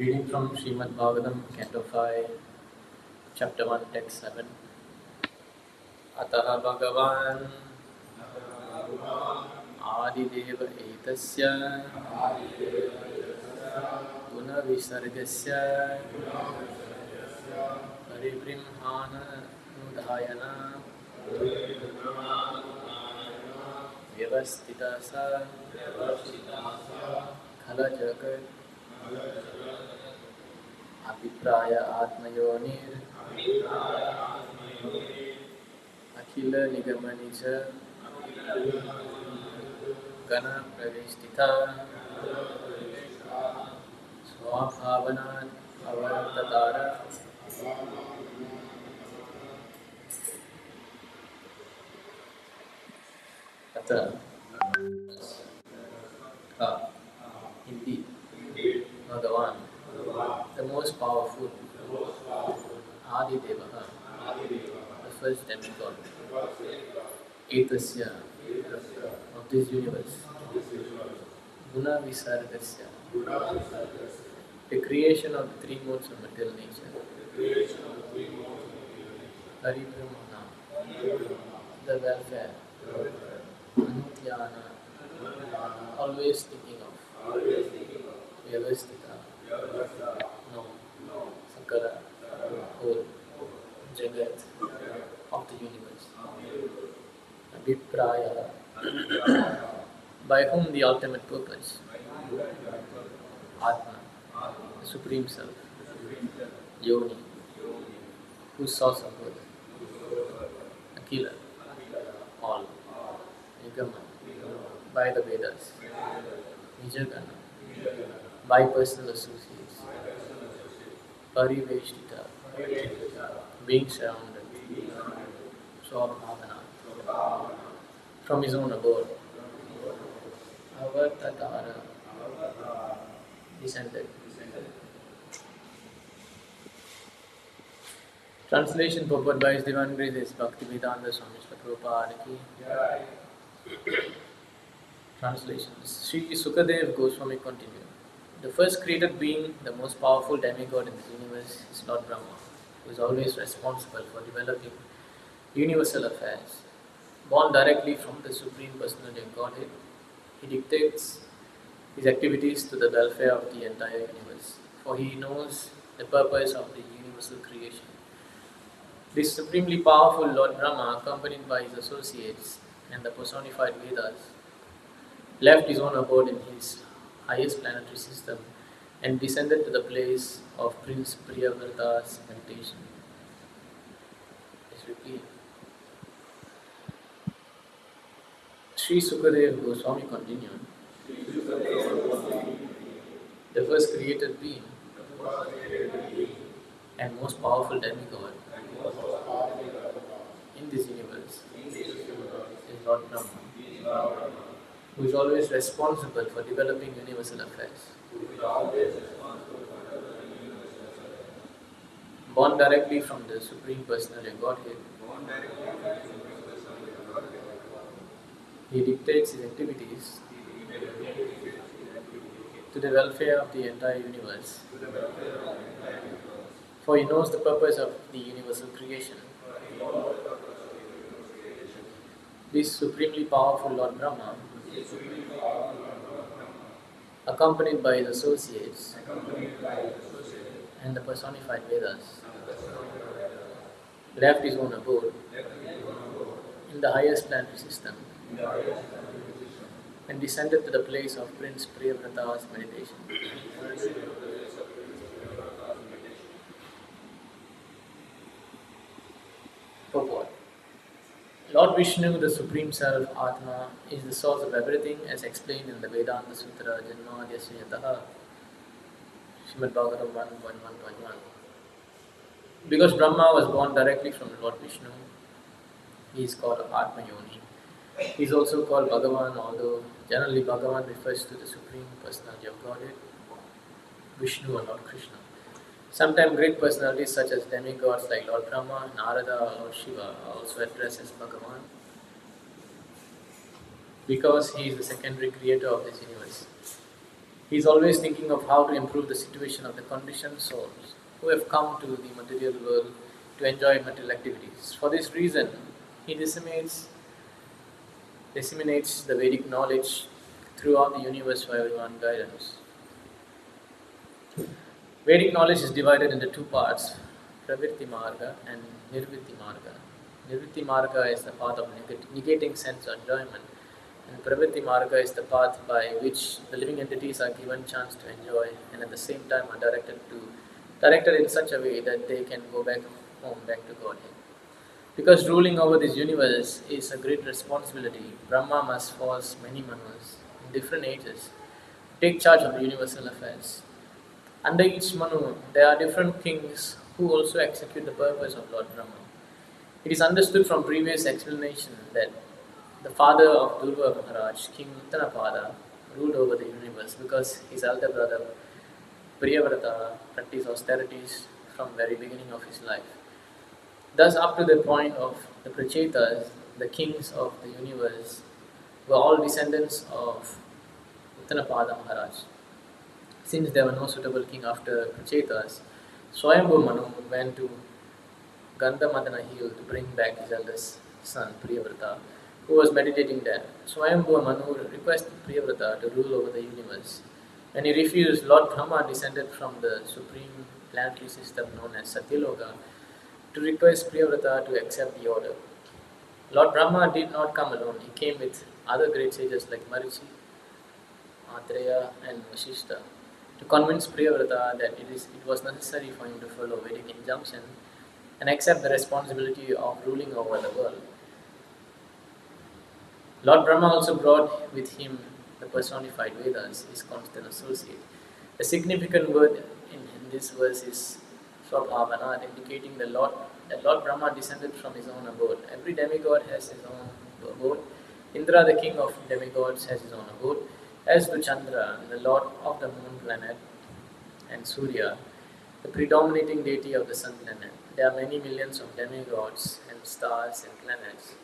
Reading from Srimad Bhagavatam, Canto 5, Chapter 1, Text 7. Ataha Bhagavan Adideva Etasya Gunavisargasya Paribrimhana Nudhayana Vyavastitasa Khalajagat Abhipraya Atmayonir Akhila Nigamanija Gana Praveshtita Swabhavanat Avartatara Ata Indeed Bhagavan, the most powerful Adidevaha, the first demigod, Etasya, of this universe, Guna Visargasya, the creation of the three modes of material nature, Paribramana, the welfare, Anutyana, always thinking of, Vyavastita, no, Sakara, whole, Jagat, of the universe, Abhipraya, by whom the ultimate purpose, Atma, the Supreme Self, Yoni, whose source of birth, Akila, all, Nigama, by the Vedas, Nijagana, by personal associates, Pariveshtita, being surrounded, Swabhavana, from his own abode, Avartatara, descended. Translation purport by His Divine Grace is Bhaktivedanta Swami Srila Prabhupada ki. Translation. Sri Sukadev Goswami continued. The first created being, the most powerful demigod in this universe, is Lord Brahma, who is always responsible for developing universal affairs. Born directly from the Supreme Personality of Godhead, he dictates his activities to the welfare of the entire universe, for he knows the purpose of the universal creation. This supremely powerful Lord Brahma, accompanied by his associates and the personified Vedas, left his own abode in his highest planetary system and descended to the place of Prince Priyavrata's meditation. Let's repeat. Sri Sukadev Goswami continued. The first created being and most powerful demigod in this universe is Lord Brahma, who is always responsible for developing universal affairs. Born directly from the Supreme Personality of Godhead, he dictates his activities to the welfare of the entire universe, for he knows the purpose of the universal creation. This supremely powerful Lord Brahma, accompanied by his associates and the personified Vedas, left his own abode in the highest planetary system and descended to the place of Prince Priyavrata's meditation. Purport. Lord Vishnu, the Supreme Self, Atma, is the source of everything as explained in the Vedanta Sutra Janmadhyasya Yataha, Srimad Bhagavatam 1.1.1. Because Brahma was born directly from Lord Vishnu, he is called Atma Yoni. He is also called Bhagavan, although generally Bhagavan refers to the Supreme Personality of Godhead, Vishnu or Lord Krishna. Sometimes great personalities such as demigods like Lord Brahma, Narada or Shiva are also addressed as Bhagavan, because he is the secondary creator of this universe. He is always thinking of how to improve the situation of the conditioned souls who have come to the material world to enjoy material activities. For this reason, he disseminates the Vedic knowledge throughout the universe for everyone's guidance. Vedic knowledge is divided into two parts, Pravritti Marga and Nirvritti Marga. Nirvritti Marga is the path of negating sense enjoyment, and Pravritti Marga is the path by which the living entities are given chance to enjoy and at the same time are directed in such a way that they can go back home, back to Godhead. Because ruling over this universe is a great responsibility, Brahma must force many Manus in different ages to take charge of the universal affairs. Under each Manu, there are different kings who also execute the purpose of Lord Brahma. It is understood from previous explanation that the father of Durva Maharaj, King Uttanapada, ruled over the universe because his elder brother Priyavrata practiced austerities from very beginning of his life. Thus, up to the point of the Prachetas, the kings of the universe, were all descendants of Uttanapada Maharaj. Since there were no suitable king after Prachetas, Swayambhu Manu went to Gandhamadana hill to bring back his eldest son Priyavrata, who was meditating there. Swayambhu Manu requested Priyavrata to rule over the universe. When he refused, Lord Brahma descended from the supreme planetary system known as Satyaloka to request Priyavrata to accept the order. Lord Brahma did not come alone. He came with other great sages like Marichi, Atreya and Vasishta to convince Priyavrata that it was necessary for him to follow Vedic injunction and accept the responsibility of ruling over the world. Lord Brahma also brought with him the personified Vedas, his constant associate. The significant word in this verse is Swabhavana, indicating that Lord Brahma descended from his own abode. Every demigod has his own abode. Indra, the king of demigods, has his own abode, as do Chandra, the lord of the moon planet, and Surya, the predominating deity of the sun planet. There are many millions of demigods and stars and planets,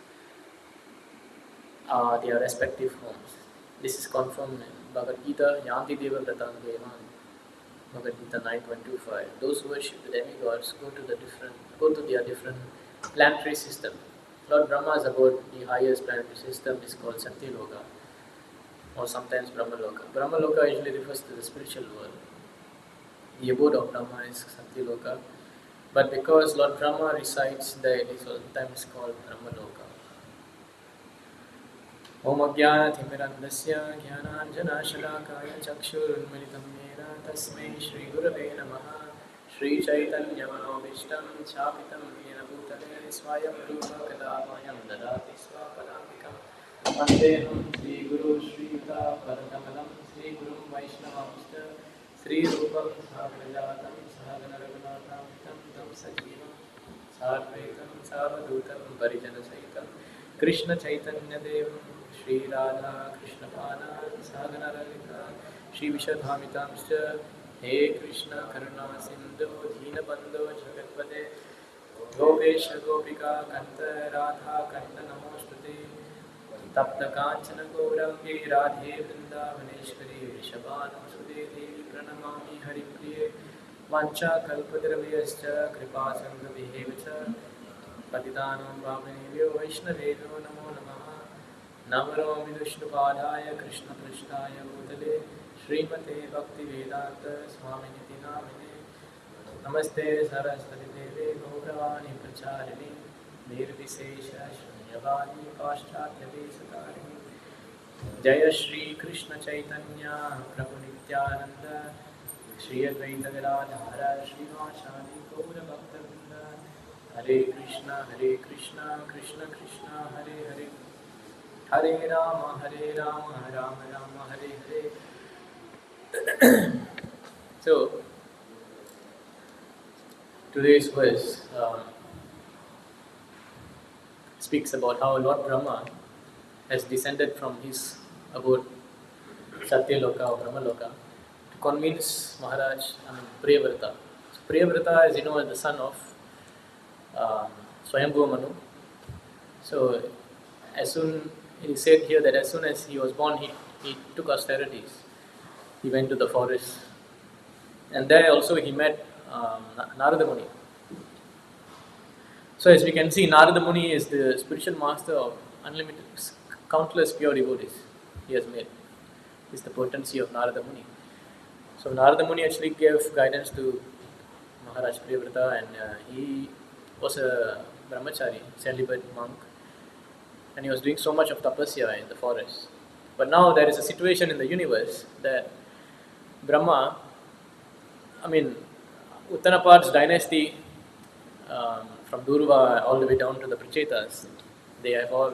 their respective homes. This is confirmed in Bhagavad Gita, Yanti Deva Vratan Devan, Bhagavad Gita 9.25. Those who worship the demigods go to their different planetary system. Lord Brahma's abode, the highest planetary system, is called Satyaloka, or sometimes Brahmaloka. Brahmaloka usually refers to the spiritual world. The abode of Brahma is Satyaloka, but because Lord Brahma resides there, it is sometimes called Brahmaloka. Om Ajnana-Timirandasya Jnananjana-Shalakaya Chakshurunmilitam Yena Tasmai Shri Gurave Namaha Shri Chaitanya Manobishtam Chapitam Yena Bhutale Swayam Rupa Kadavayam Dadati Swapadamikam Vandeham Shri Guru Shri Yuta Parakamalam Shri Guru Vaishnavamsta Shri Rupam Sagrajatam Sahagana Raghunatham Tam Sajivam Sarvetam Savadutam Parijana Saitam Krishna Chaitanya Devam Shri Radha Krishna Pana Sagana Lalita Shri Vishadhamitamscha He Krishna Karuna Sindhu Dina Bandhu Jagatpade Gopesha Gopika Kanta Radha Kanta Namostute Tapta Kanchana Gauramgi Radhe Vrindavaneshwari Vishabhanam Sude Devi Pranamami Haripriye Vancha Kalpadraviyascha Kripa Sangha Vihevacha Patitanam Vamanevyo Vaishnaveyo Namo Namaha Namaromi Vishnupadaya Krishna Prishnaya Bhutale Srimate Bhakti Vedanta Swaminiti Namine Namaste Saraswati Deve Gauravani Pracharini Nirvisesha Shunyavadi Paschatya Desatarini Jaya Shri Krishna Chaitanya Prabhu Nityananda Shri Advaita Gadadhara Srivasadi Gaura Bhakta Hare Krishna, Krishna Krishna, Hare Hare, Hare Rama, Rama Rama, Hare Hare. So, today's verse speaks about how Lord Brahma has descended from his abode, Satyaloka or Brahmaloka, to convince Priyavrata. So Priyavrata is, the son of Swayambhu Manu. So, it is said here that as soon as he was born, he took austerities. he went to the forest, and there also he met Narada Muni. So as we can see, Narada Muni is the spiritual master of unlimited, countless pure devotees he has made. Is the potency of Narada Muni. So Narada Muni actually gave guidance to Maharaj Priyavrata, and he was a brahmachari, celibate monk, and he was doing so much of tapasya in the forest. But now there is a situation in the universe that Brahma, I mean, Uttanapad's dynasty, from Durva all the way down to the Prachetas, they have all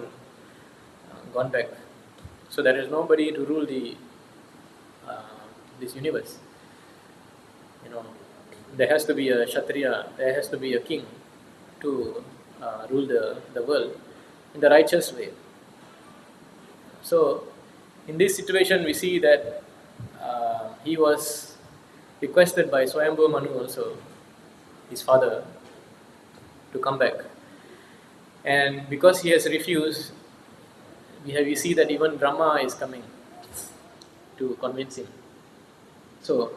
gone back. So there is nobody to rule uh, this universe. You know, there has to be a Kshatriya, there has to be a king to rule the world in the righteous way. So, in this situation, we see that he was requested by Swayambhu Manu also, his father, to come back. And because he has refused, we see that even Brahma is coming to convince him. So,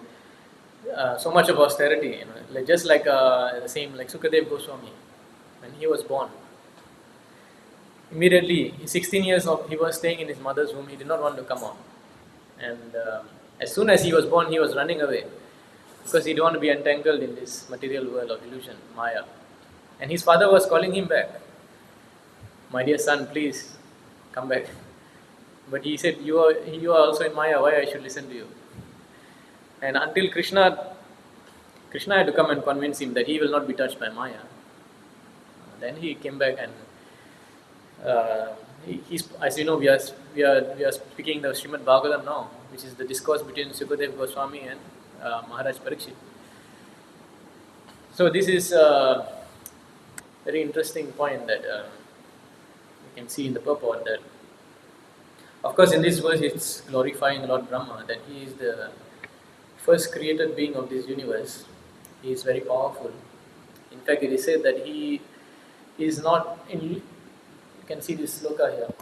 so much of austerity, just like the same like Sukadev Goswami, when he was born. Immediately, 16 years of he was staying in his mother's womb. He did not want to come out, and as soon as he was born, he was running away because he didn't want to be entangled in this material world of illusion, Maya. And his father was calling him back. My dear son, please come back. But he said, you are also in Maya. Why I should listen to you? And until Krishna had to come and convince him that he will not be touched by Maya. Then he came back, and he's, as you know, we are speaking the Srimad Bhagavatam now, which is the discourse between Sukadev Goswami and Maharaj Parikshit. So this is a very interesting point that you can see in the purport that, of course, in this verse it's glorifying Lord Brahma, that he is the first created being of this universe. He is very powerful. In fact, it is said that he is not in. You can see this sloka here.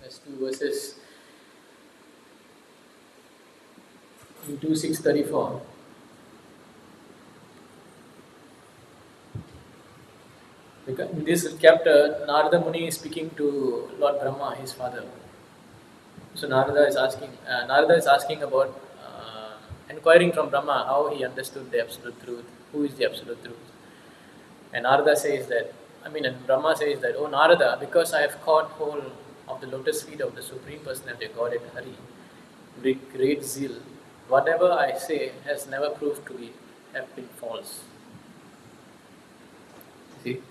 There's two verses in 2.6.34. Because in this chapter, Narada Muni is speaking to Lord Brahma, his father. So Narada is asking about inquiring from Brahma how he understood the absolute truth, who is the absolute truth. And Narada says that, and Brahma says that, oh Narada, because I have caught hold of the lotus feet of the Supreme Personality of Godhead Hari, with great zeal, whatever I say has never proved to have been false. See?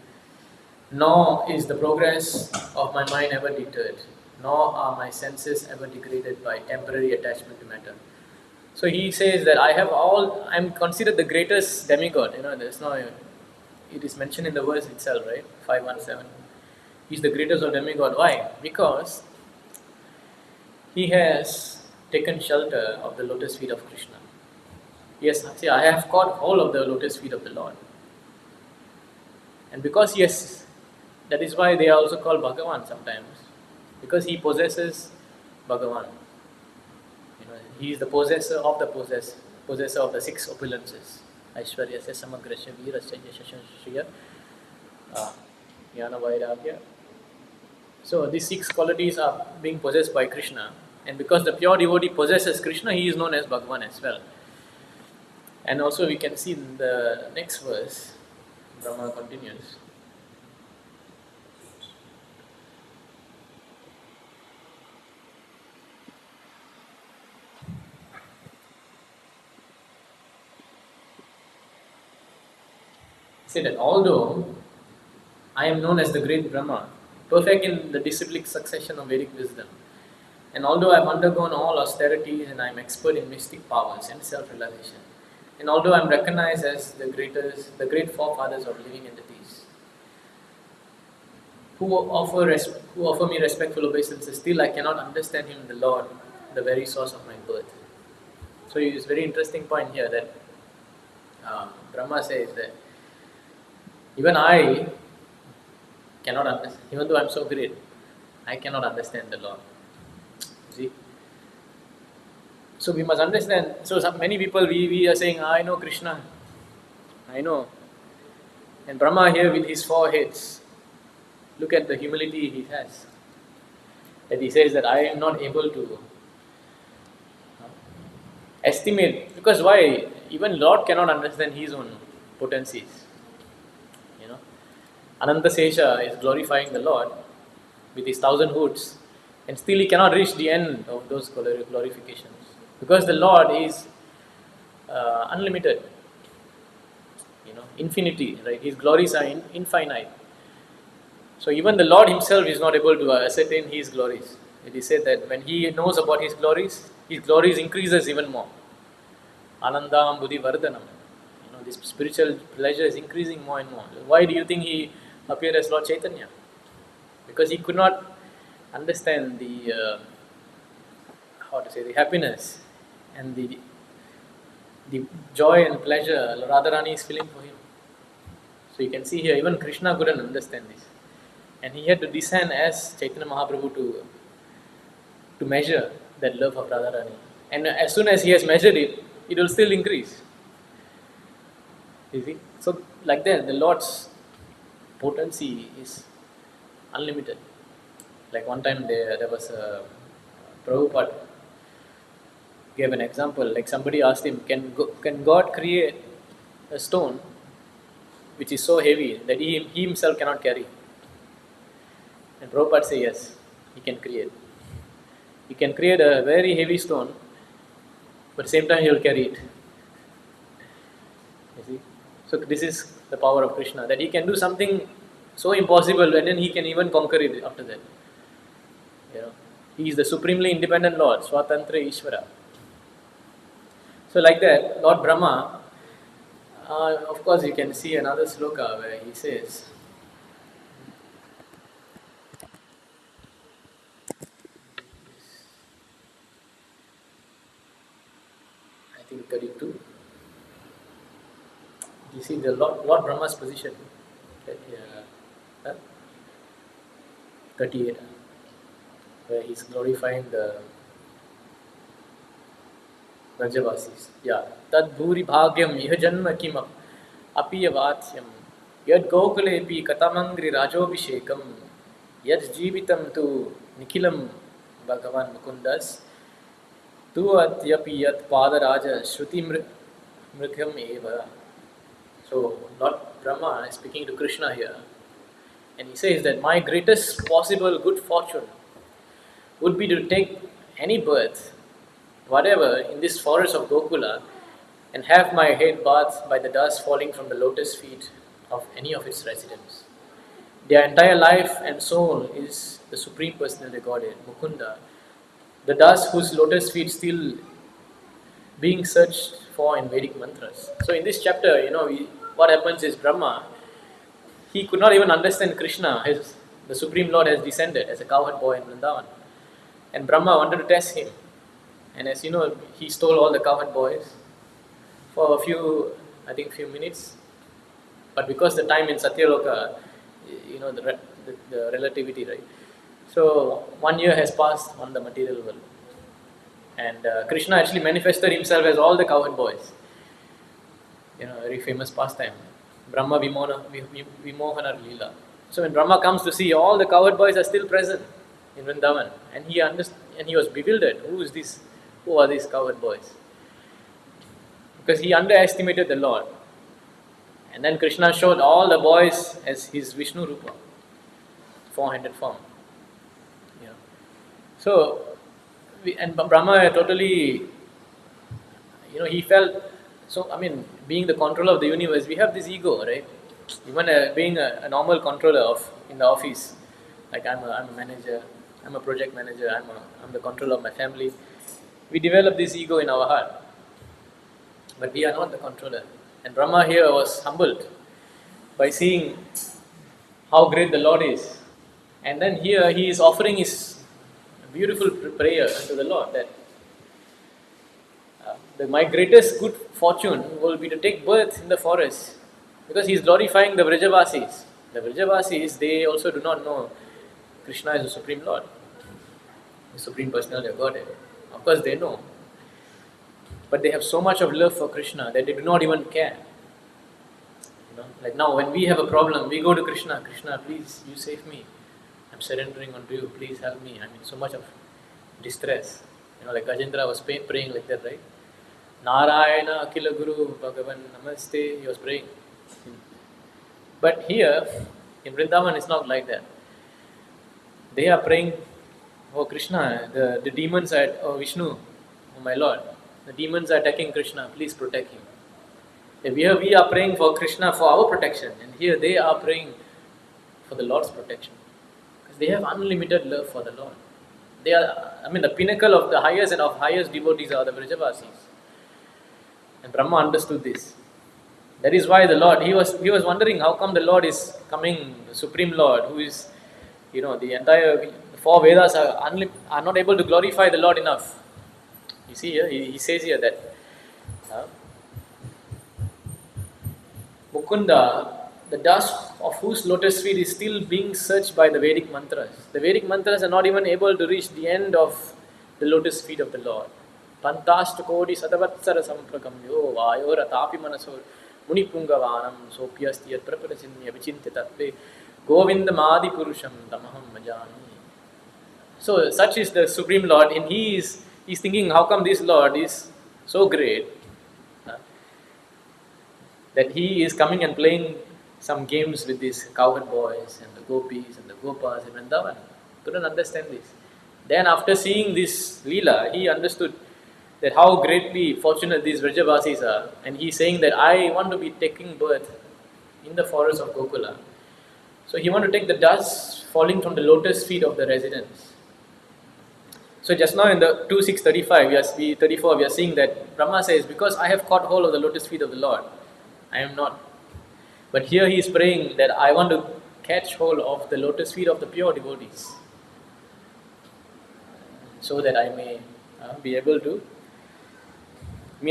Nor is the progress of my mind ever deterred, nor are my senses ever degraded by temporary attachment to matter. So he says that I am considered the greatest demigod. There's no, it is mentioned in the verse itself, right? 517. He's the greatest of demigod. Why? Because he has taken shelter of the lotus feet of Krishna. Yes, see, I have caught hold of the lotus feet of the Lord. And because that is why they are also called Bhagavan sometimes. Because he possesses Bhagavan. He is the possessor of the six opulences. Aishwaryasya, Samagrasya, Veerasya, Yashasya, Shriya, Jnana, Vairagya. So these six qualities are being possessed by Krishna. And because the pure devotee possesses Krishna, he is known as Bhagavan as well. And also we can see in the next verse, Brahma continues. Say that although I am known as the great Brahma, perfect in the disciplic succession of Vedic wisdom, and although I have undergone all austerities and I am expert in mystic powers and self-realization, and although I am recognized as the great forefathers of living entities, who offer me respectful obeisances, still I cannot understand him, the Lord, the very source of my birth. So it is a very interesting point here that Brahma says that even I cannot understand, even though I am so great, I cannot understand the Lord. See? So we must understand. So many people we are saying, I know Krishna, I know. And Brahma here with his four heads, look at the humility he has. That he says that I am not able to estimate, because why? Even Lord cannot understand his own potencies. You know, Ananta Sesha is glorifying the Lord with his 1,000 hoods, and still he cannot reach the end of those glorifications, because the Lord is unlimited. Infinity, right? His glories are infinite. So even the Lord himself is not able to ascertain his glories. It is said that when he knows about his glories increases even more. Anandam buddhi vardhanam. This spiritual pleasure is increasing more and more. Why do you think he appeared as Lord Chaitanya? Because he could not understand the the happiness and the joy and pleasure Radharani is feeling for him. So you can see here, even Krishna couldn't understand this. And he had to descend as Chaitanya Mahaprabhu to measure that love of Radharani. And as soon as he has measured it, it will still increase. You see? So like that, the Lord's potency is unlimited. Like one time there was a Prabhupada gave an example. Like somebody asked him, can God create a stone which is so heavy that he himself cannot carry? And Prabhupada says yes, he can create. He can create a very heavy stone, but at the same time he will carry it. You see? So this is the power of Krishna, that he can do something so impossible and then he can even conquer it after that. He is the supremely independent Lord, Swatantra Ishvara. So like that, Lord Brahma, of course you can see another sloka where he says, I think 32. You see the Lord Brahma's position. 38, where he's glorifying the Rajavasis. Yeah. Tad bhuri bhagyam iha janma kimam apiya vatyam yad gokulepi katamangri rajobhishekam yad jivitam tu nikhilam Bhagavan Mukundas tu atyapi yat padaraja shruti mrityam eva. So Lord Brahma is speaking to Krishna here, and he says that my greatest possible good fortune would be to take any birth, whatever, in this forest of Gokula, and have my head bathed by the dust falling from the lotus feet of any of its residents. Their entire life and soul is the Supreme Personality of Godhead, Mukunda, the dust whose lotus feet still being searched for in Vedic mantras. So in this chapter, what happens is Brahma, he could not even understand Krishna. The Supreme Lord has descended as a cowherd boy in Vrindavan. And Brahma wanted to test him. And as you know, he stole all the cowherd boys for a few minutes. But because the time in Satyaloka, the relativity, right? So 1 year has passed on the material world. And Krishna actually manifested himself as all the cowherd boys. A very famous pastime. Brahma Vimohana Leela. So when Brahma comes to see, all the cowherd boys are still present in Vrindavan. And he was bewildered. Who are these cowherd boys? Because he underestimated the Lord. And then Krishna showed all the boys as his Vishnu Rupa, 400 form. So, and Brahma totally, he felt, being the controller of the universe, we have this ego, right? Even being a normal controller in the office, like I'm a manager, I'm a project manager, I'm the controller of my family. We develop this ego in our heart, but we are not the controller. And Brahma here was humbled by seeing how great the Lord is. And then here he is offering his beautiful prayer unto the Lord that my greatest good fortune will be to take birth in the forest, because he is glorifying the Vrajavasis. The Vrajavasis, they also do not know Krishna is the Supreme Lord, the Supreme Personality of Godhead. Of course they know. but they have so much of love for Krishna that they do not even care. Like now when we have a problem, we go to Krishna. Krishna, please, you save me. I'm surrendering unto you. Please help me. I'm in so much of distress. Like Gajendra was praying like that, right? Narayana Akila Guru Bhagavan Namaste. He was praying. But here in Vrindavan, it's not like that. They are praying, oh Krishna, the demons are, oh Vishnu, oh my Lord, the demons are attacking Krishna, please protect him. Here we are praying for Krishna for our protection, and here they are praying for the Lord's protection. Because they have unlimited love for the Lord. They are, the pinnacle of the highest and of highest devotees are the Vrajavasis. And Brahma understood this. That is why the Lord, he was wondering how come the Lord is coming, the Supreme Lord, who is, the entire four Vedas are not able to glorify the Lord enough. You see here, he says here that Mukunda, the dust of whose lotus feet is still being searched by the Vedic mantras. The Vedic mantras are not even able to reach the end of the lotus feet of the Lord. Pantastakodi sadavatsara samprakamyo vayora tapi manasor munipungavanam sopyasti yat praparachinya vichintitatve govindamadi purusham tamaham majani. So such is the Supreme Lord, and he's thinking, how come this Lord is so great that he is coming and playing some games with these cowherd boys and the gopis and the gopas in Vrindavan. Couldn't understand this. Then after seeing this Leela, he understood that how greatly fortunate these Vrajavasis are, and he is saying that I want to be taking birth in the forest of Gokula. So he want to take the dust falling from the lotus feet of the residents. So just now in the 2.6.35, we are seeing that Brahma says, because I have caught hold of the lotus feet of the Lord, I am not. But here he is praying that I want to catch hold of the lotus feet of the pure devotees, so that I may be able to,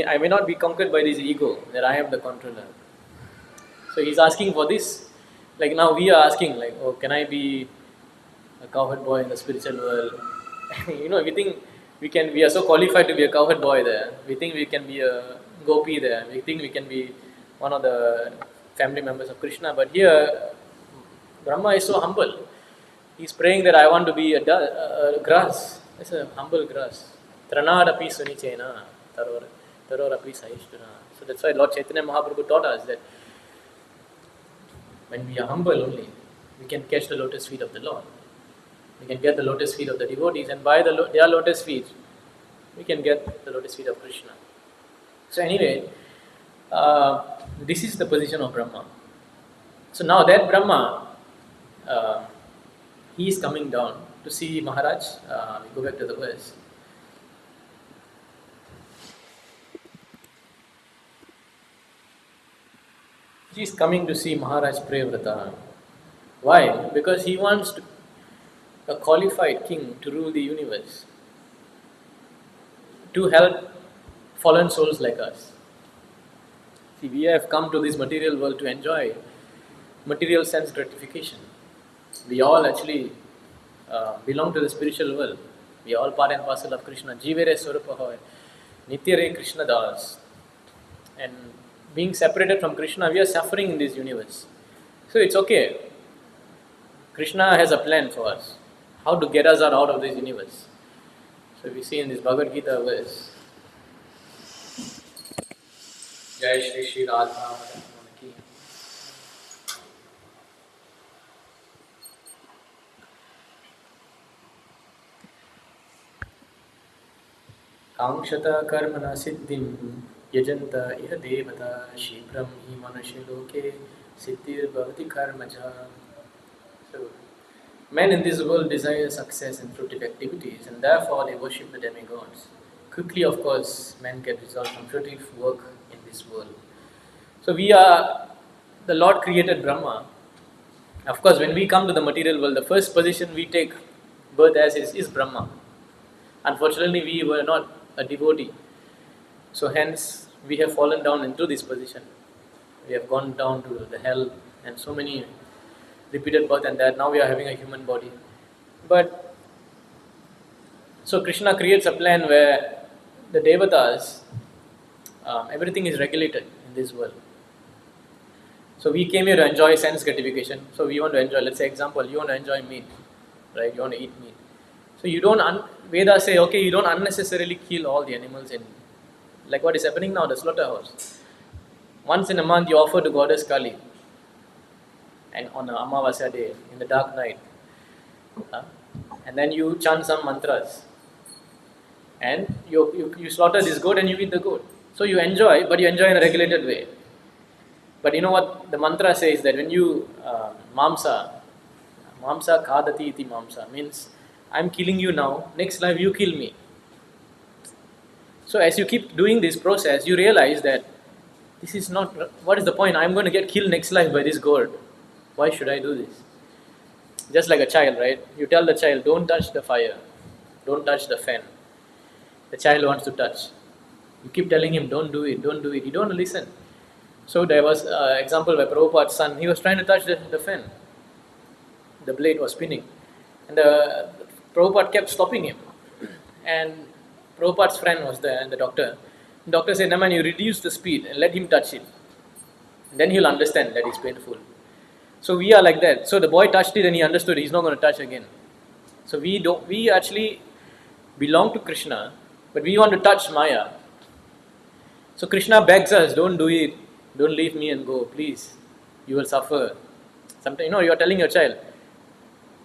I may not be conquered by this ego, that I am the controller. So he's asking for this. Like now we are asking, like, oh, can I be a cowherd boy in the spiritual world? We think we are so qualified to be a cowherd boy there. We think we can be a gopi there. We think we can be one of the family members of Krishna. But here, Brahma is so humble. He's praying that I want to be a grass. It's a humble grass. Tranadapi sunichena tarorapi sahishtuna. So that's why Lord Chaitanya Mahaprabhu taught us that when we are humble only, we can catch the lotus feet of the Lord. We can get the lotus feet of the devotees, and by their lotus feet, we can get the lotus feet of Krishna. So anyway, this is the position of Brahma. So now that Brahma, he is coming down to see Maharaj. We go back to the verse. He is coming to see Maharaj Prevrata. Why? Because he wants a qualified king to rule the universe, to help fallen souls like us. See, we have come to this material world to enjoy material sense gratification. We all actually belong to the spiritual world. We are all part and parcel of Krishna. Jivere Swarupahoy, Nityare Krishna Das. And being separated from Krishna, we are suffering in this universe. So it's okay. Krishna has a plan for us, how to get us out of this universe. So we see in this Bhagavad Gita verse, Jai Shri Shri Radha Ki. Kankshata karmana siddhim yajanta iha devata shibram hi manashi loke siddhir bhavati karmaja. So, men in this world desire success in fruitive activities, and therefore they worship the demigods. Quickly, of course, men get results from fruitive work in this world. So the Lord created Brahma. Of course, when we come to the material world, the first position we take birth as is Brahma. Unfortunately, we were not a devotee. So hence, we have fallen down into this position. We have gone down to the hell and so many repeated birth, and that now we are having a human body. But so Krishna creates a plan where the devatas, everything is regulated in this world. So we came here to enjoy sense gratification. So we want to enjoy, let's say example, you want to enjoy meat, right? You want to eat meat. So you don't, Vedas say, okay, you don't unnecessarily kill all the animals in, like what is happening now, the slaughterhouse. Once in a month you offer to Goddess Kali, and on a Amavasya day, in the dark night, and then you chant some mantras, and you slaughter this goat and you eat the goat. So you enjoy, but you enjoy in a regulated way. But you know what the mantra says, that when you mamsa khadati iti mamsa, means I'm killing you now, next life you kill me. So as you keep doing this process, you realize that this is not, what is the point? I'm going to get killed next life by this goat. Why should I do this? Just like a child, right? You tell the child, don't touch the fire, don't touch the fan. The child wants to touch. You keep telling him, don't do it, don't do it. He don't listen. So there was an example by Prabhupada's son. He was trying to touch the fan. The blade was spinning. And the Prabhupada kept stopping him. And Prabhupada's friend was there, and the doctor. The doctor said, no man, you reduce the speed and let him touch it. And then he'll understand that it's painful. So we are like that. So the boy touched it and he understood he's not going to touch again. So we actually belong to Krishna, but we want to touch Maya. So Krishna begs us, don't do it. Don't leave me and go, please. You will suffer. Sometimes, you are telling your child,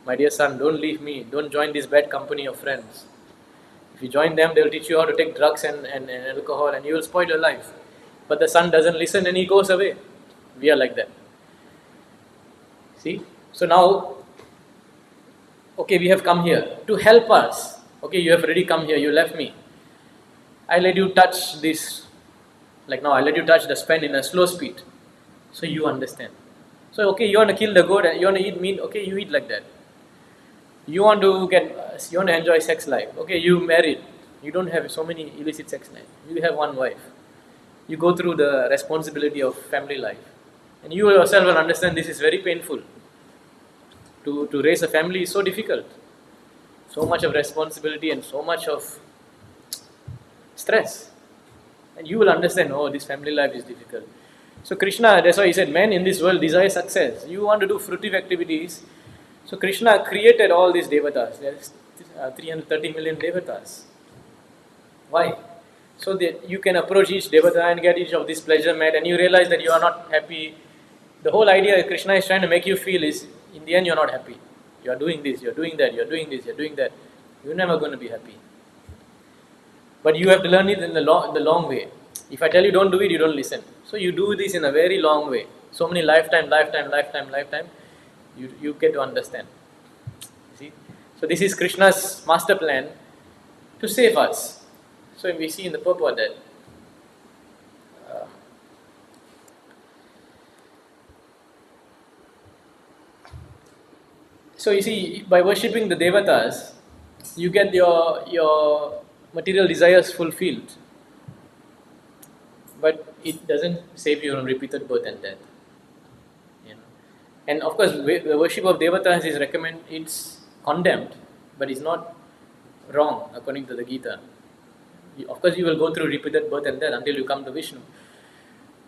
my dear son, don't leave me. Don't join this bad company of friends. If you join them, they will teach you how to take drugs and alcohol, and you will spoil your life. But the son doesn't listen and he goes away. We are like that. See? So now, okay, we have come here to help us. Okay, you have already come here, you left me. I let you touch this. Like now, I let you touch the span in a slow speed. So you understand. So okay, you want to kill the goat and you want to eat meat, okay, you eat like that. You want to enjoy sex life. Okay, you married. You don't have so many illicit sex life. You have one wife. You go through the responsibility of family life. And you yourself will understand this is very painful. To raise a family is so difficult. So much of responsibility and so much of stress. And you will understand, oh, this family life is difficult. So Krishna, that's why he said, men in this world desire success. You want to do fruitive activities. So Krishna created all these devatas. There is 330 million devatas. Why? So that you can approach each devata and get each of these pleasure met, and you realize that you are not happy. The whole idea Krishna is trying to make you feel is, in the end you are not happy. You are doing this, you are doing that, you are doing this, you are doing that. You are never going to be happy. But you have to learn it in the long way. If I tell you don't do it, you don't listen. So you do this in a very long way. So many lifetime, you get to understand. See? So this is Krishna's master plan to save us. So we see in the purport that so you see, by worshipping the devatas, you get your material desires fulfilled. But it doesn't save you from repeated birth and death. And of course, the worship of devatas is it's condemned, but it's not wrong according to the Gita. Of course, you will go through repeated birth and death until you come to Vishnu.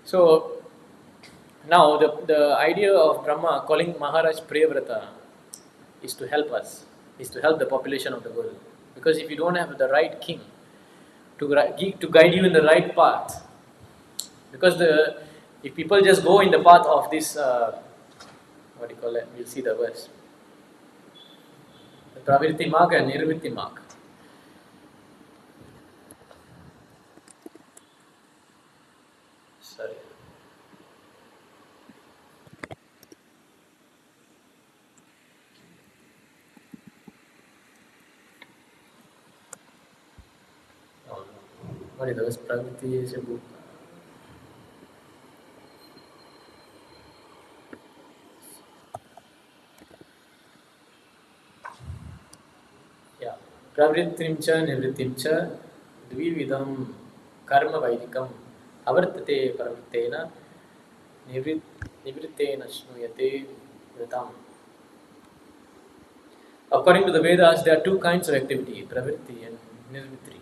So now the idea of Brahma calling Maharaj Priyavrata is to help us, is to help the population of the world. Because if you don't have the right king to guide you in the right path, because if people just go in the path of this, what do you call it? We'll see the verse. The Pravritti Marg and Nirvitti Marg. Sorry. Oh, no. What is the verse? Pravritti is a book. Yeah. Pravrittim cha nivrittim cha dvividam karma vaidikam avartate pravrittena nivrittena shnuyate vritam. According to the Vedas, there are two kinds of activity, pravritti and nirvritti.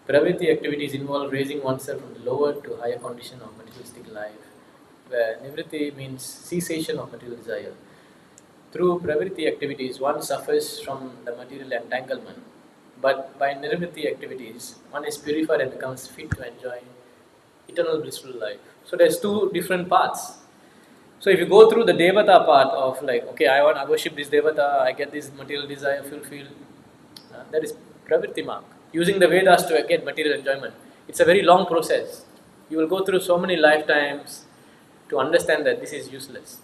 Pravritti activities involve raising oneself from the lower to higher condition of materialistic life, where nivritti means cessation of material desire. Through pravritti activities, one suffers from the material entanglement, but by nivritti activities, one is purified and becomes fit to enjoy eternal blissful life. So there's two different paths. So if you go through the devata part of like, okay, I worship this devata, I get this material desire fulfilled, that is pravritti mark. Using the Vedas to get material enjoyment. It's a very long process. You will go through so many lifetimes to understand that this is useless.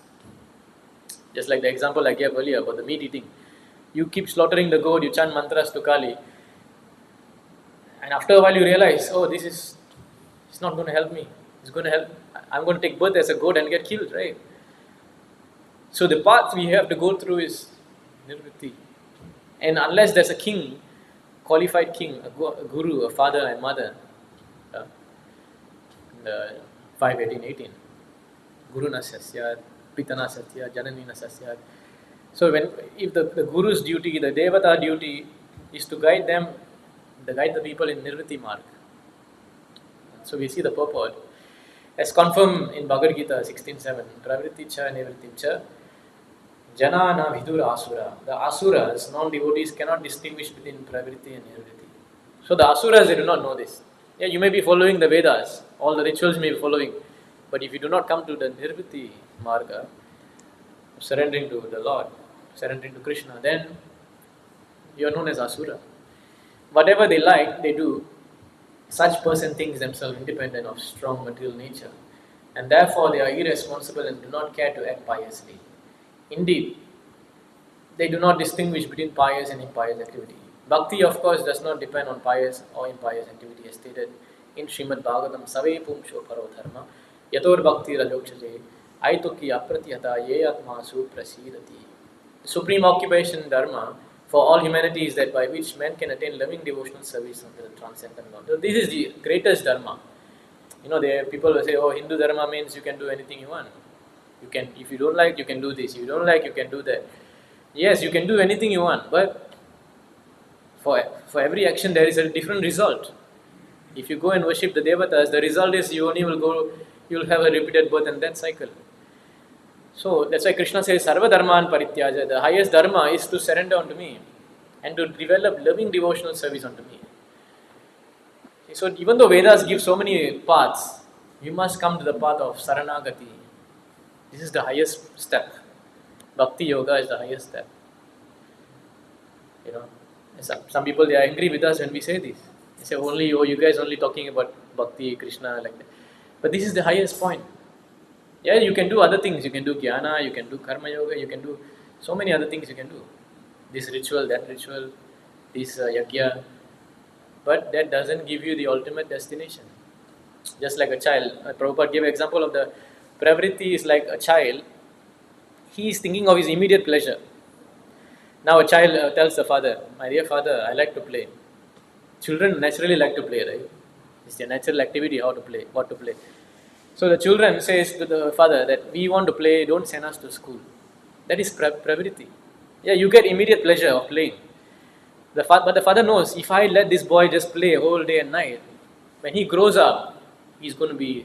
Just like the example I gave earlier about the meat eating. You keep slaughtering the goat, you chant mantras to Kali, and after a while you realize, oh, it's not going to help me. It's going to help. I'm going to take birth as a goat and get killed, right? So the path we have to go through is nirvritti. And unless there's a king, qualified king, a guru, a father and mother, the 5:18:18, Guru na sasyat, Pitana satya, Janani na sasyat. So if the guru's duty, the devata duty is to guide them, to guide the people in nirvritti marg. So we see the purport as confirmed in Bhagavad Gita 16:7, pravritti cha nivritti cha janana vidura asura. The asuras, non-devotees, cannot distinguish between pravritti and nivritti. So the asuras, they do not know this. Yeah, you may be following the Vedas, all the rituals you may be following, but if you do not come to the nirvritti marga, surrendering to the Lord, surrendering to Krishna, then you are known as asura. Whatever they like, they do. Such person thinks themselves independent of strong material nature, and therefore they are irresponsible and do not care to act piously. Indeed, they do not distinguish between pious and impious activity. Bhakti, of course, does not depend on pious or impious activity, as stated in Srimad Bhagavatam, Save Pumsho Paro Dharma, Yator Bhakti Rajokshaje, Aituki Apratyata Ye Atmasu Prasidati. The supreme occupation dharma for all humanity is that by which man can attain loving devotional service unto the transcendent Lord. So this is the greatest dharma. People will say, oh, Hindu dharma means you can do anything you want. You can, if you don't like, you can do this. If you don't like, you can do that. Yes, you can do anything you want, but for every action there is a different result. If you go and worship the devatas, the result is you will have a repeated birth and death cycle. So that's why Krishna says, Sarva Dharman Parityaja. The highest dharma is to surrender unto me and to develop loving devotional service unto me. So even though Vedas give so many paths, you must come to the path of Saranagati. This is the highest step. Bhakti Yoga is the highest step. Some people, they are angry with us when we say this. They say, you guys only talking about Bhakti, Krishna, like that. But this is the highest point. Yeah, you can do other things. You can do jnana, you can do karma yoga, you can do so many other things you can do. This ritual, that ritual, this yajna. But that doesn't give you the ultimate destination. Just like a child. Prabhupada gave an example of the pravritti is like a child. He is thinking of his immediate pleasure. Now a child tells the father, my dear father, I like to play. Children naturally like to play, right? It's their natural activity, how to play, what to play. So the children says to the father that we want to play, don't send us to school. That is pravritti. Yeah, you get immediate pleasure of playing. But the father knows, if I let this boy just play whole day and night, when he grows up, he's going to be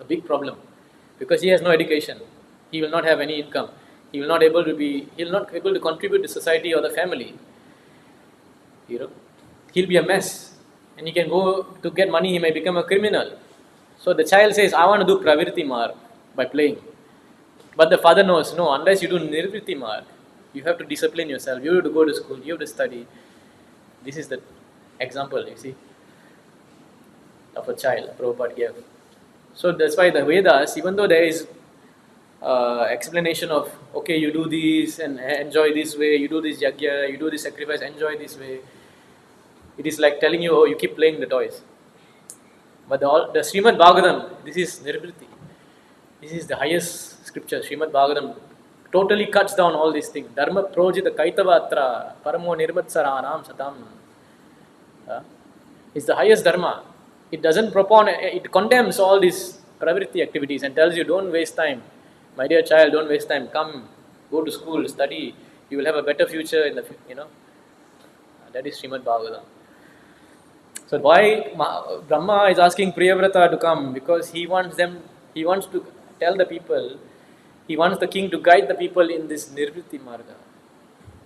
a big problem. Because he has no education. He will not have any income. He will not able to contribute to society or the family. He'll be a mess. And he can go to get money, he may become a criminal. So the child says, I want to do pravritti marg by playing. But the father knows, no, unless you do nirvritti marg, you have to discipline yourself, you have to go to school, you have to study. This is the example, you see, of a child, Prabhupada gave. So that's why the Vedas, even though there is explanation of, okay, you do this and enjoy this way, you do this yajna, you do this sacrifice, enjoy this way. It is like telling you, oh, you keep playing the toys. But the Srimad Bhagavatam, this is nirvritti. This is the highest scripture. Srimad Bhagavatam totally cuts down all these things. Dharma projita kaitavatra paramo nirmatsaranam satam. It's the highest dharma. It doesn't it condemns all these pravritti activities and tells you, don't waste time. My dear child, don't waste time. Come, go to school, study. You will have a better future in the. That is Srimad Bhagavatam. So why Brahma is asking Priyavrata to come? Because he wants to tell the people, he wants the king to guide the people in this Nirvritti Marga.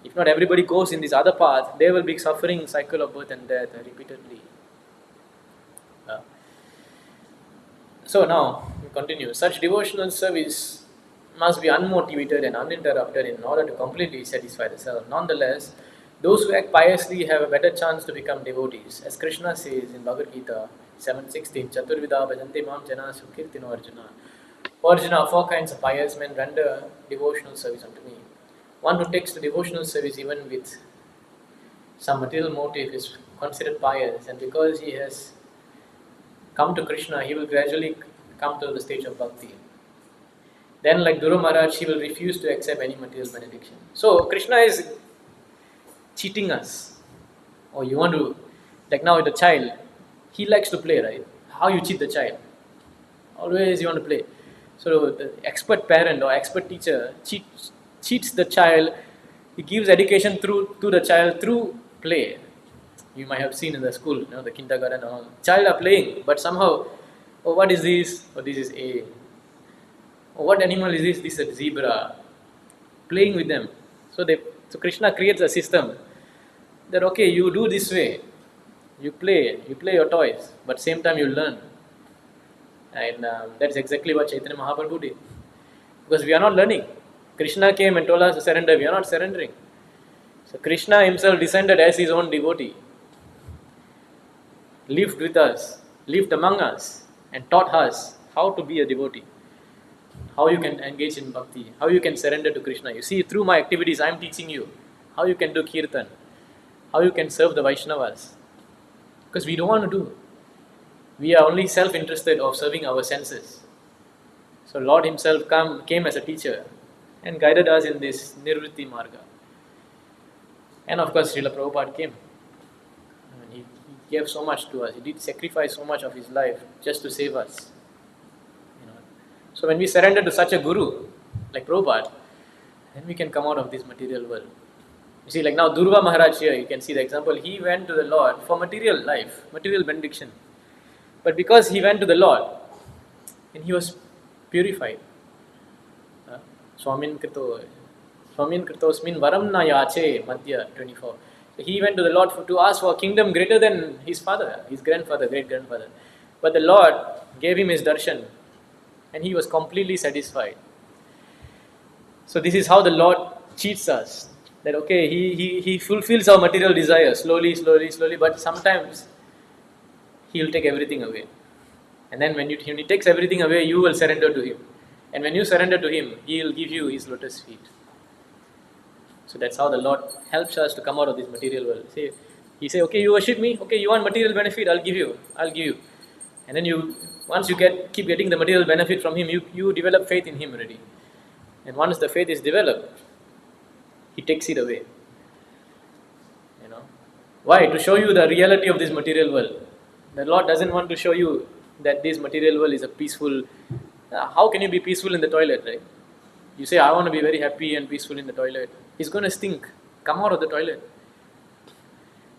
If not everybody goes in this other path, they will be suffering cycle of birth and death repeatedly. Uh, so now, we continue. Such devotional service must be unmotivated and uninterrupted in order to completely satisfy the self. Nonetheless, those who act piously have a better chance to become devotees. As Krishna says in Bhagavad Gita 7:16, Chaturvida bhajante mam jana sukirtino Arjuna. O Arjuna, four kinds of pious men render devotional service unto me. One who takes to devotional service even with some material motive is considered pious, and because he has come to Krishna, he will gradually come to the stage of bhakti. Then, like Guru Maharaj, he will refuse to accept any material benediction. So, Krishna is cheating us. Or you want to, like now with a child, he likes to play, right? How you cheat the child? Always you want to play. So, the expert parent or expert teacher cheats the child. He gives education to the child through play. You might have seen in the school, the kindergarten and all. Child are playing, but somehow, oh, what is this? Oh, this is A. Oh, what animal is this? This is a zebra. Playing with them. So Krishna creates a system that, okay, you do this way. You play your toys, but same time you learn. And that's exactly what Chaitanya Mahaprabhu did. Because we are not learning. Krishna came and told us to surrender. We are not surrendering. So Krishna himself descended as his own devotee. Lived with us, lived among us, and taught us how to be a devotee. How you can engage in bhakti, how you can surrender to Krishna. You see, through my activities, I am teaching you how you can do kirtan, how you can serve the Vaishnavas. Because we don't want to do. We are only self-interested of serving our senses. So Lord himself came as a teacher and guided us in this Nirvritti Marga. And of course, Srila Prabhupada came. And he gave so much to us. He did sacrifice so much of his life just to save us. So when we surrender to such a guru, like Prabhupada, then we can come out of this material world. You see, like now Durva Maharaj here, you can see the example. He went to the Lord for material life, material benediction. But because he went to the Lord, and he was purified. Swamin Kritosmin Varam Na Yache, Madhya 24. So he went to the Lord to ask for a kingdom greater than his father, his grandfather, great-grandfather. But the Lord gave him his darshan, and he was completely satisfied. So this is how the Lord cheats us. That okay, he fulfills our material desires slowly, but sometimes he will take everything away. And then when he takes everything away, you will surrender to him. And when you surrender to him, he will give you his lotus feet. So that's how the Lord helps us to come out of this material world. He say, okay, you worship me, okay, you want material benefit, I'll give you. And then once you keep getting the material benefit from him, you develop faith in him already. And once the faith is developed, he takes it away. Why? To show you the reality of this material world. The Lord doesn't want to show you that this material world is a peaceful. How can you be peaceful in the toilet, right? You say, I want to be very happy and peaceful in the toilet. It's going to stink. Come out of the toilet.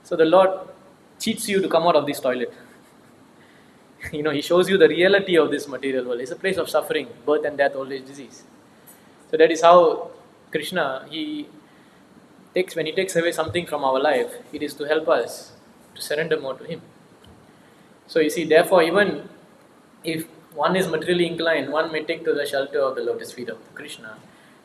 So the Lord cheats you to come out of this toilet. He shows you the reality of this material world. It's a place of suffering, birth and death, old age, disease. So that is how Krishna, when he takes away something from our life, it is to help us to surrender more to him. So you see, therefore, even if one is materially inclined, one may take to the shelter of the lotus feet of Krishna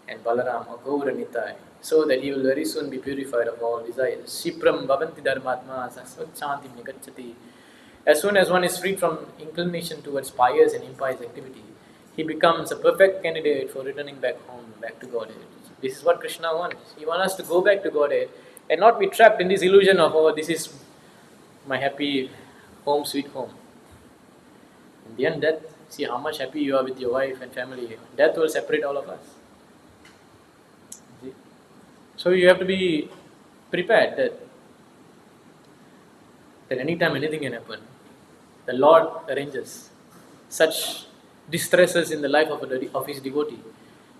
and Balaram or Gaura Nitai, so that he will very soon be purified of all desires. Shipram bhavanti dharmatma sasvat shantim nigacchati. As soon as one is freed from inclination towards pious and impious activity, he becomes a perfect candidate for returning back home, back to Godhead. This is what Krishna wants. He wants us to go back to Godhead and not be trapped in this illusion of, oh, this is my happy home, sweet home. In the end, death, see how much happy you are with your wife and family. Death will separate all of us. See? So you have to be prepared that anytime anything can happen. The Lord arranges such distresses in the life of his devotee,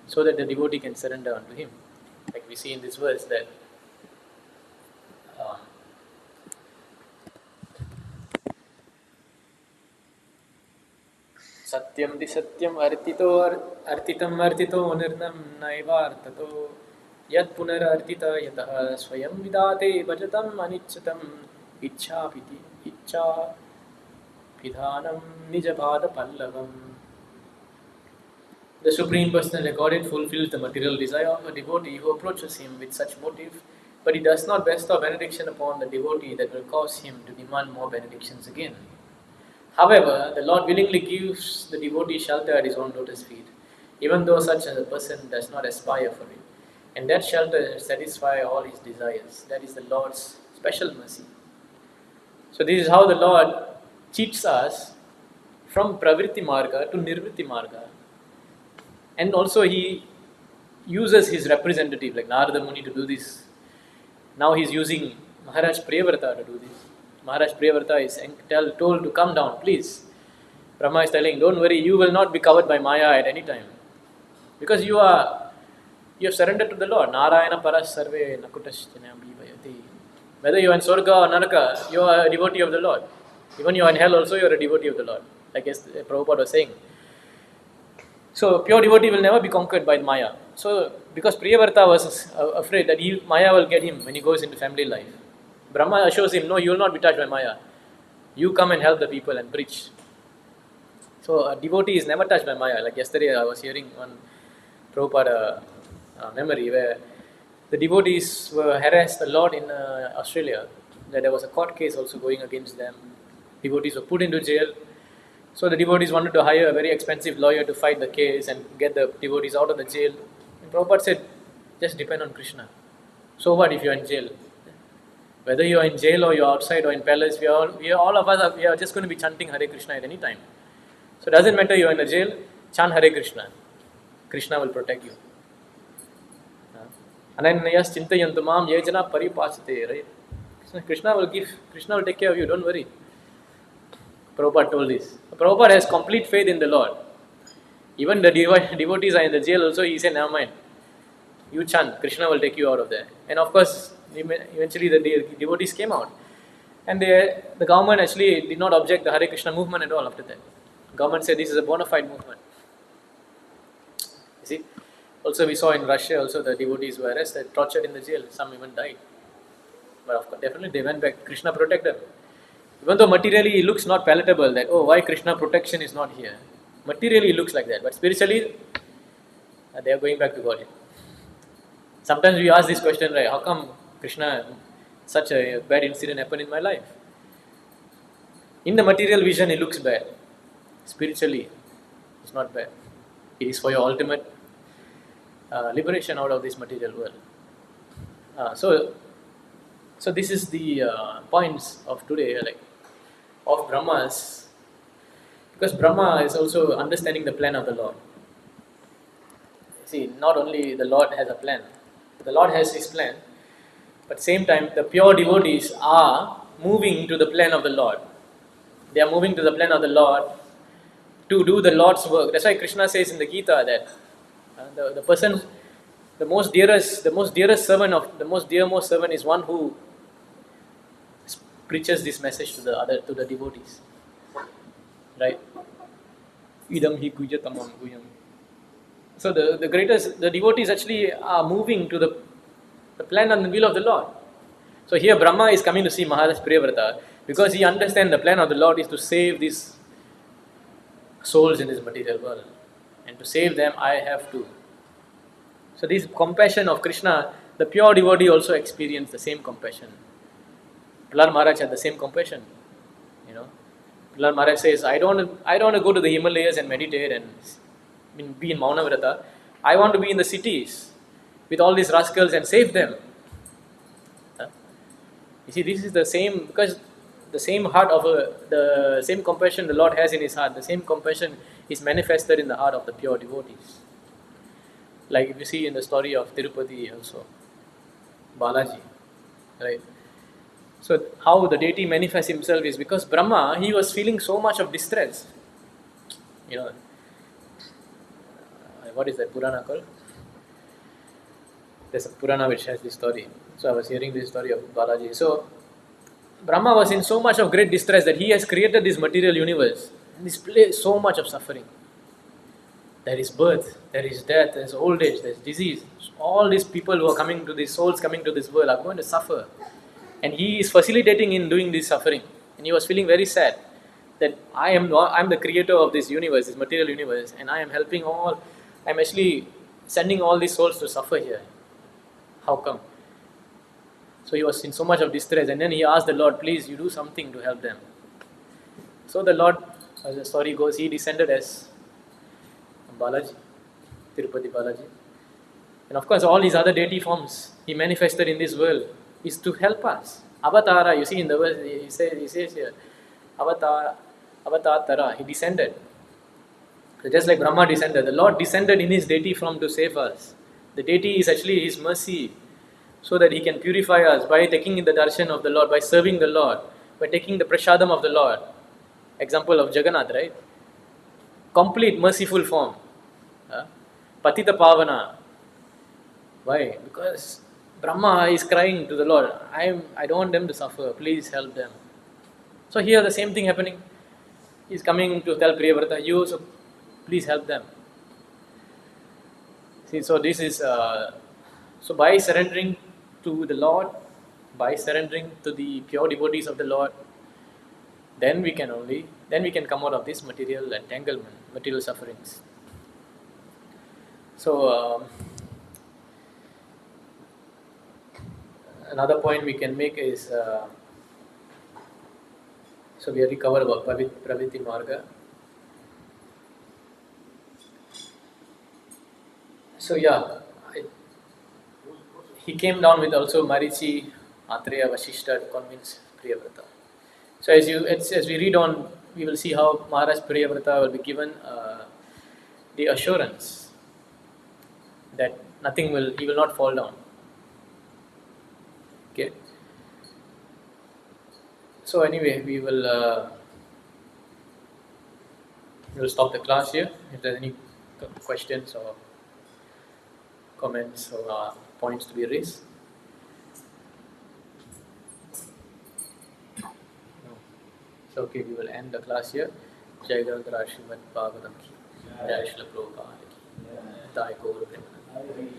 so that the devotee can surrender unto him. Like we see in this verse that Satyam di satyam artitam artito nirnam naivartato yad punarartita yatah swayam vidate bhajatam anichatam ichcha pidhanam nijabhada pallavam. The Supreme Personal Godhead fulfills the material desire of a devotee who approaches him with such motive, but he does not bestow benediction upon the devotee that will cause him to demand more benedictions again. However, the Lord willingly gives the devotee shelter at his own lotus feet, even though such a person does not aspire for it. And that shelter satisfies all his desires. That is the Lord's special mercy. So this is how the Lord cheats us from pravritti marga to nirvritti marga. And also he uses his representative like Narada Muni to do this. Now he is using Maharaj Priyavrata to do this. Maharaj Priyavrata is told to come down, please. Brahma is telling, don't worry, you will not be covered by Maya at any time. Because you have surrendered to the Lord. Narayana paras sarve nakutaschana bhivayati. Whether you are in Swarga or Naraka, you are a devotee of the Lord. Even you are in hell also, you are a devotee of the Lord. Like Prabhupada was saying. So pure devotee will never be conquered by Maya. So because Priyavrata was afraid that Maya will get him when he goes into family life, Brahma assures him, no, you will not be touched by Maya. You come and help the people and preach. So a devotee is never touched by Maya. Like yesterday I was hearing one Prabhupada memory where the devotees were harassed a lot in Australia. That there was a court case also going against them. Devotees were put into jail. So the devotees wanted to hire a very expensive lawyer to fight the case and get the devotees out of the jail. And Prabhupada said, just depend on Krishna. So what if you are in jail? Whether you are in jail or you are outside or in palace, we are just going to be chanting Hare Krishna at any time. So it doesn't matter you are in a jail, chant Hare Krishna. Krishna will protect you. Ananyas chintayantu mam yejana paripasate, right? Krishna will take care of you, don't worry. Prabhupada told this. Prabhupada has complete faith in the Lord. Even the devotees are in the jail also, he said, never mind. You chant, Krishna will take you out of there. And of course, eventually the devotees came out. And the government actually did not object the Hare Krishna movement at all after that. The government said this is a bona fide movement. You see? Also we saw in Russia also the devotees were arrested, tortured in the jail. Some even died. But of course, definitely they went back. Krishna protected them. Even though materially it looks not palatable that, oh, why Krishna protection is not here. Materially it looks like that. But spiritually, they are going back to God. Sometimes we ask this question, right? How come Krishna, such a bad incident happened in my life? In the material vision, it looks bad. Spiritually, it's not bad. It is for your ultimate liberation out of this material world. So this is the points of today, like of Brahmas, because Brahma is also understanding the plan of the Lord. See, not only the Lord has a plan, the Lord has His plan, but same time the pure devotees are moving to the plan of the Lord. They are moving to the plan of the Lord to do the Lord's work. That's why Krishna says in the Gita that the person, the most dearest servant is one who preaches this message to the devotees, right? Idam hi gujatamam guyam. So the devotees actually are moving to the plan and the will of the Lord. So here Brahma is coming to see Maharaj Priyavrata because he understands the plan of the Lord is to save these souls in this material world, and to save them I have to. So this compassion of Krishna, the pure devotee also experienced the same compassion. Prahlad Maharaj had the same compassion. Prahlad Maharaj says, I don't want to go to the Himalayas and meditate and be in Mauna Vrata. I want to be in the cities with all these rascals and save them. You see, this is the same, because the same heart of the same compassion the Lord has in His heart, the same compassion is manifested in the heart of the pure devotees. Like if you see in the story of Tirupati also, Balaji, right? So how the deity manifests himself is because Brahma, he was feeling so much of distress. What is that Purana called? There's a Purana which has this story. So I was hearing this story of Balaji. So Brahma was in so much of great distress that he has created this material universe. In this place, so much of suffering. There is birth, there is death, there is old age, there is disease. All these people who are coming to these souls coming to this world are going to suffer. And he is facilitating in doing this suffering. And he was feeling very sad that I'm the creator of this universe, this material universe, and I am helping all. I'm actually sending all these souls to suffer here. How come? So he was in so much of distress, and then he asked the Lord, please, you do something to help them. So the Lord, as the story goes, he descended as Balaji, Tirupati Balaji. And of course, all his other deity forms he manifested in this world is to help us. Avatara, you see in the verse, he says here, Avatara, he descended. So just like Brahma descended, the Lord descended in his deity form to save us. The deity is actually his mercy, so that he can purify us by taking in the darshan of the Lord, by serving the Lord, by taking the prasadam of the Lord. Example of Jagannath, right? Complete merciful form. Patita Pavana. Why? Because Brahma is crying to the Lord, I don't want them to suffer, please help them. So here the same thing happening. He's coming to tell Priyavrata, you also please help them. See, so this is, so by surrendering to the Lord, by surrendering to the pure devotees of the Lord, then we can come out of this material entanglement, material sufferings. So another point we can make is, so we already covered about Pravritti Marga. So yeah, he came down with also Marichi, Atreya, Vashishta to convince Priyavrata. So as we read on, we will see how Maharaj Priyavrata will be given the assurance that he will not fall down. Okay. So anyway, we will stop the class here. If there are any questions or comments or points to be raised. No. So okay, we will end the class here. Jai Granthara Srimad Bhagavatam ki. Jai Srila Prabhupada ki. Jai Gaur Premanand.